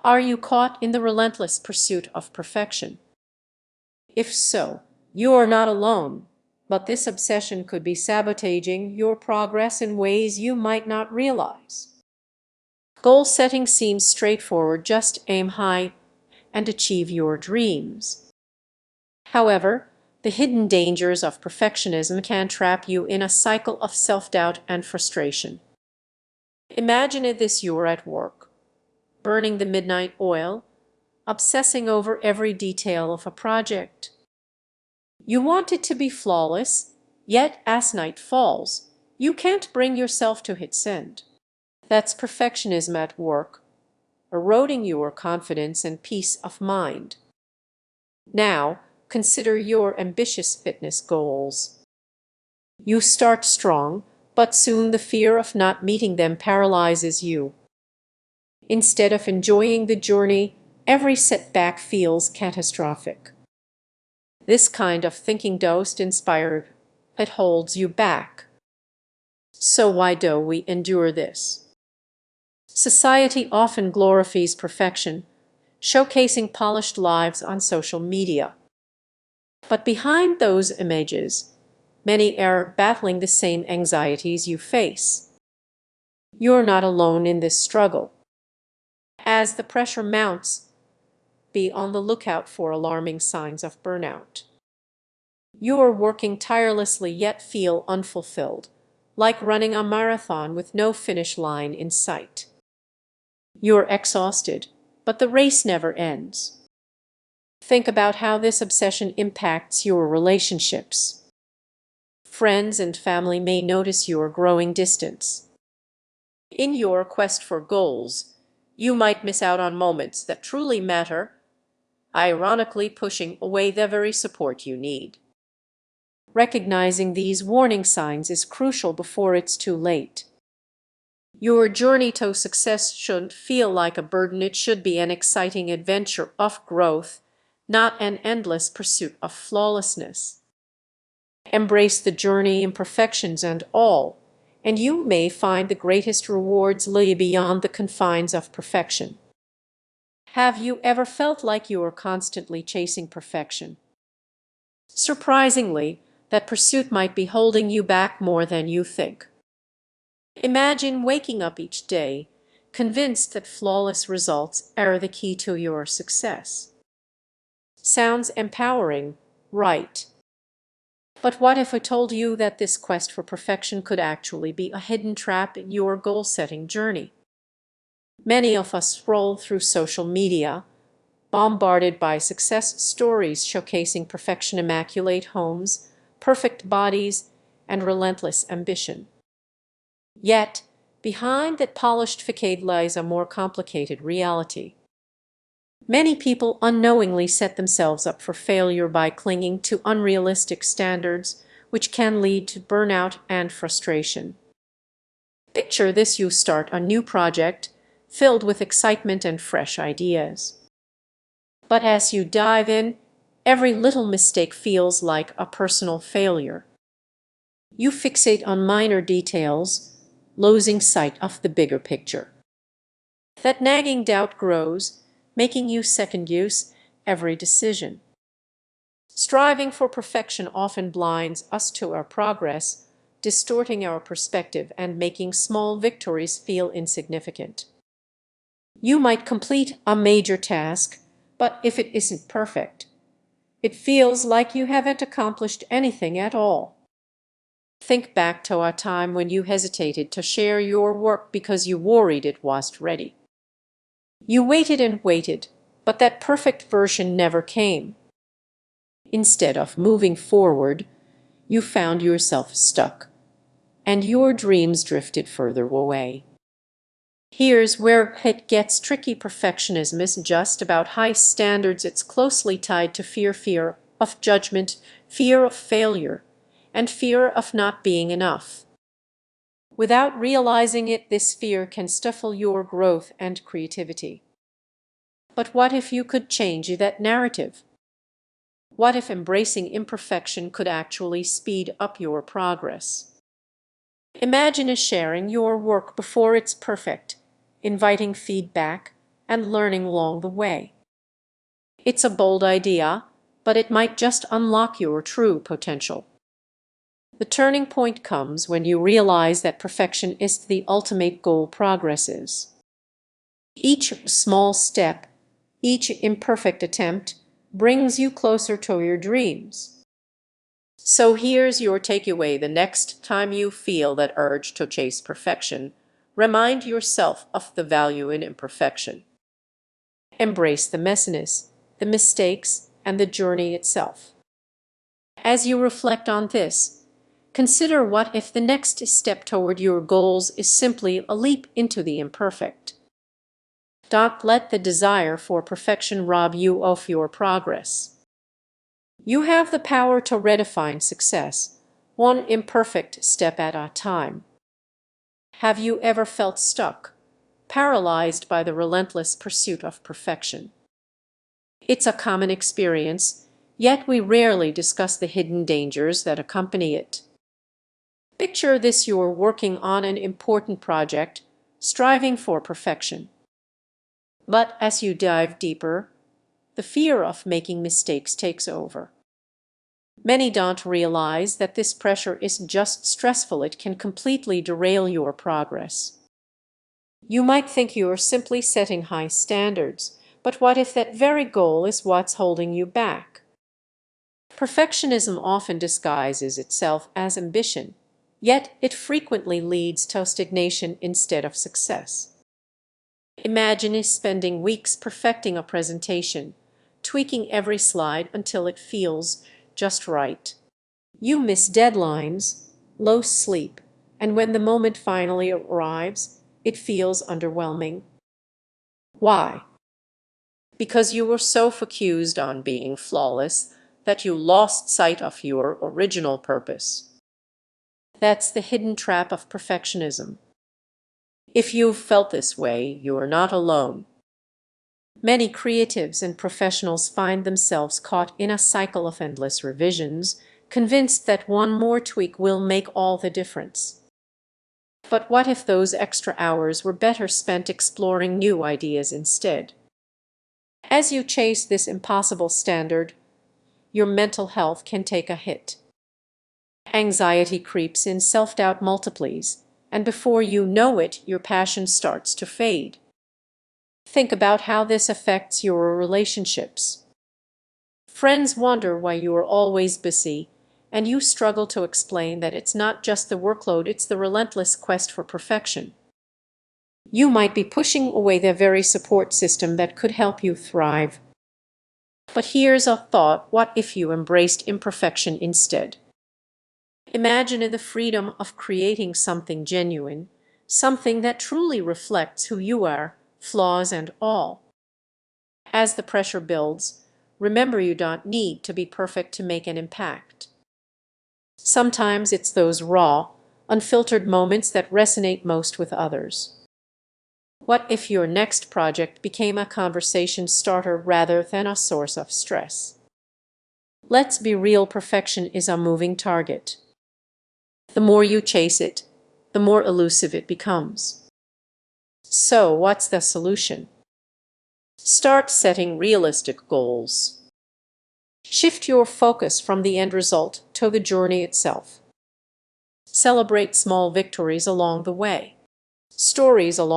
Are you caught in the relentless pursuit of perfection? If so, you are not alone, but this obsession could be sabotaging your progress in ways you might not realize. Goal setting seems straightforward, just aim high and achieve your dreams. However, the hidden dangers of perfectionism can trap you in a cycle of self-doubt and frustration. Imagine this: you're at work, burning the midnight oil, obsessing over every detail of a project. You want it to be flawless, yet as night falls, you can't bring yourself to hit send. That's perfectionism at work, eroding your confidence and peace of mind. Now, consider your ambitious fitness goals. You start strong, but soon the fear of not meeting them paralyzes you. Instead of enjoying the journey, every setback feels catastrophic. This kind of thinking doesn't inspire, it holds you back. So why do we endure this? Society often glorifies perfection, showcasing polished lives on social media. But behind those images, many are battling the same anxieties you face. You're not alone in this struggle. As the pressure mounts, be on the lookout for alarming signs of burnout. You are working tirelessly yet feel unfulfilled, like running a marathon with no finish line in sight. You're exhausted, but the race never ends. Think about how this obsession impacts your relationships. Friends and family may notice your growing distance. In your quest for goals, you might miss out on moments that truly matter, ironically pushing away the very support you need. Recognizing these warning signs is crucial before it's too late. Your journey to success shouldn't feel like a burden. It should be an exciting adventure of growth, not an endless pursuit of flawlessness. Embrace the journey, imperfections and all, and you may find the greatest rewards lie beyond the confines of perfection. Have you ever felt like you are constantly chasing perfection? Surprisingly, that pursuit might be holding you back more than you think. Imagine waking up each day, convinced that flawless results are the key to your success. Sounds empowering, right? But what if I told you that this quest for perfection could actually be a hidden trap in your goal-setting journey? Many of us scroll through social media, bombarded by success stories showcasing perfection, immaculate homes, perfect bodies, and relentless ambition. Yet, behind that polished facade lies a more complicated reality. Many people unknowingly set themselves up for failure by clinging to unrealistic standards, which can lead to burnout and frustration. Picture this: you start a new project filled with excitement and fresh ideas. But as you dive in, every little mistake feels like a personal failure. You fixate on minor details, losing sight of the bigger picture. That nagging doubt grows, making you second-guess every decision. Striving for perfection often blinds us to our progress, distorting our perspective and making small victories feel insignificant. You might complete a major task, but if it isn't perfect, it feels like you haven't accomplished anything at all. Think back to a time when you hesitated to share your work because you worried it wasn't ready. You waited and waited, but that perfect version never came. Instead of moving forward, you found yourself stuck, and your dreams drifted further away. Here's where it gets tricky. Perfectionism isn't just about high standards, it's closely tied to fear of judgment, fear of failure, and fear of not being enough. Without realizing it, this fear can stifle your growth and creativity. But what if you could change that narrative? What if embracing imperfection could actually speed up your progress? Imagine sharing your work before it's perfect, inviting feedback, and learning along the way. It's a bold idea, but it might just unlock your true potential. The turning point comes when you realize that perfection is the ultimate goal progress is. Each small step, each imperfect attempt brings you closer to your dreams. So here's your takeaway the next time you feel that urge to chase perfection. Remind yourself of the value in imperfection. Embrace the messiness, the mistakes, and the journey itself. As you reflect on this, consider what if the next step toward your goals is simply a leap into the imperfect. Don't let the desire for perfection rob you of your progress. You have the power to redefine success, one imperfect step at a time. Have you ever felt stuck, paralyzed by the relentless pursuit of perfection? It's a common experience, yet we rarely discuss the hidden dangers that accompany it. Picture this: you're working on an important project, striving for perfection. But as you dive deeper, the fear of making mistakes takes over. Many don't realize that this pressure isn't just stressful, it can completely derail your progress. You might think you are simply setting high standards, but what if that very goal is what's holding you back? Perfectionism often disguises itself as ambition, yet it frequently leads to stagnation instead of success. Imagine spending weeks perfecting a presentation, tweaking every slide until it feels just right. You miss deadlines, lose sleep, and when the moment finally arrives, it feels underwhelming. Why? Because you were so focused on being flawless that you lost sight of your original purpose. That's the hidden trap of perfectionism. If you've felt this way, you are not alone. Many creatives and professionals find themselves caught in a cycle of endless revisions, convinced that one more tweak will make all the difference. But what if those extra hours were better spent exploring new ideas instead? As you chase this impossible standard, your mental health can take a hit. Anxiety creeps in, self-doubt multiplies, and before you know it, your passion starts to fade. Think about how this affects your relationships. Friends wonder why you are always busy, and you struggle to explain that it's not just the workload, it's the relentless quest for perfection. You might be pushing away the very support system that could help you thrive. But here's a thought: what if you embraced imperfection instead? Imagine the freedom of creating something genuine, something that truly reflects who you are, flaws and all. As the pressure builds, remember you don't need to be perfect to make an impact. Sometimes it's those raw, unfiltered moments that resonate most with others. What if your next project became a conversation starter rather than a source of stress? Let's be real, perfection is a moving target. The more you chase it, the more elusive it becomes. So, what's the solution? Start setting realistic goals. Shift your focus from the end result to the journey itself. Celebrate small victories along the way. Stories along